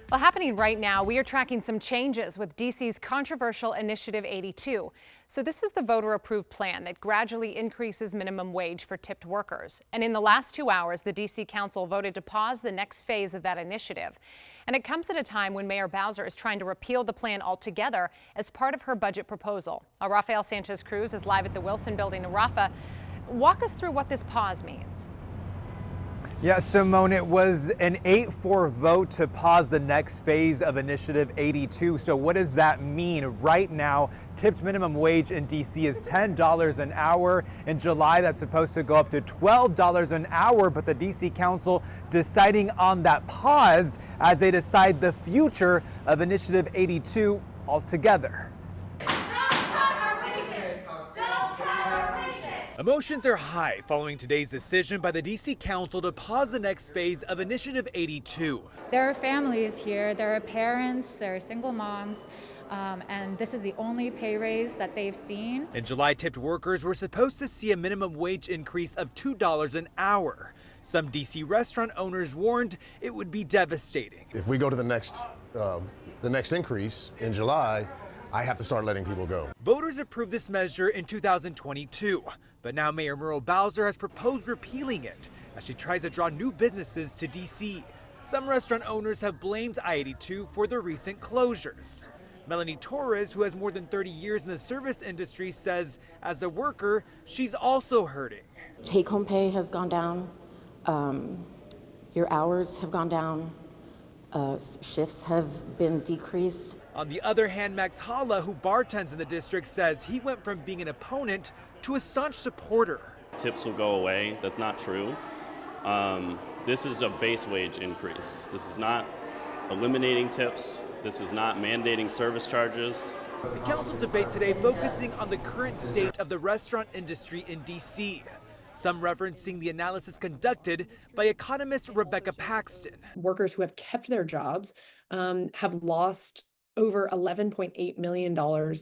Well, happening right now, we are tracking some changes with DC's controversial Initiative 82. So this is the voter-approved plan that gradually increases minimum wage for tipped workers. And in the last 2 hours, the DC Council voted to pause the next phase of that initiative. And it comes at a time when Mayor Bowser is trying to repeal the plan altogether as part of her budget proposal. Rafael Sanchez Cruz is live at the Wilson Building. Rafa, walk us through what this pause means. Yeah, Simone, it was an 8-4 vote to pause the next phase of Initiative 82. So what does that mean? Right now, tipped minimum wage in DC is $10 an hour. In July, that's supposed to go up to $12 an hour, but the DC Council deciding on that pause as they decide the future of Initiative 82 altogether. Emotions are high following today's decision by the DC Council to pause the next phase of Initiative 82. There are families here, there are parents, there are single moms, and this is the only pay raise that they've seen. In July, tipped workers were supposed to see a minimum wage increase of $2 an hour. Some DC restaurant owners warned it would be devastating. If we go to the next increase in July, I have to start letting people go. Voters approved this measure in 2022, but now Mayor Muriel Bowser has proposed repealing it as she tries to draw new businesses to DC. Some restaurant owners have blamed I-82 for the recent closures. Melanie Torres, who has more than 30 years in the service industry, says as a worker, she's also hurting. Take-home pay has gone down. Your hours have gone down. Shifts have been decreased. On the other hand, Max Hala, who bartends in the district, says he went from being an opponent to a staunch supporter. Tips will go away. That's not true. This is a base wage increase. This is not eliminating tips. This is not mandating service charges. The council's debate today focusing on the current state of the restaurant industry in DC. Some referencing the analysis conducted by economist Rebecca Paxton. Workers who have kept their jobs have lost over $11.8 million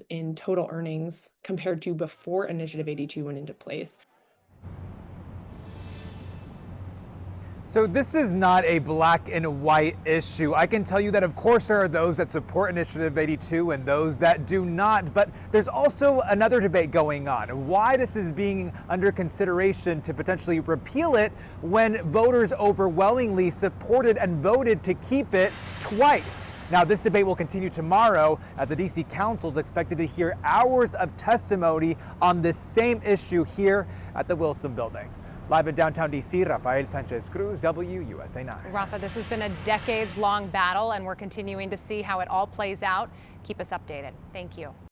in total earnings compared to before Initiative 82 went into place. So this is not a black and white issue. I can tell you that of course there are those that support Initiative 82 and those that do not, but there's also another debate going on. Why this is being under consideration to potentially repeal it when voters overwhelmingly supported and voted to keep it twice. Now, this debate will continue tomorrow as the DC Council is expected to hear hours of testimony on this same issue here at the Wilson Building. Live in downtown DC, Rafael Sanchez Cruz, WUSA 9. Rafa, this has been a decades-long battle, and we're continuing to see how it all plays out. Keep us updated. Thank you.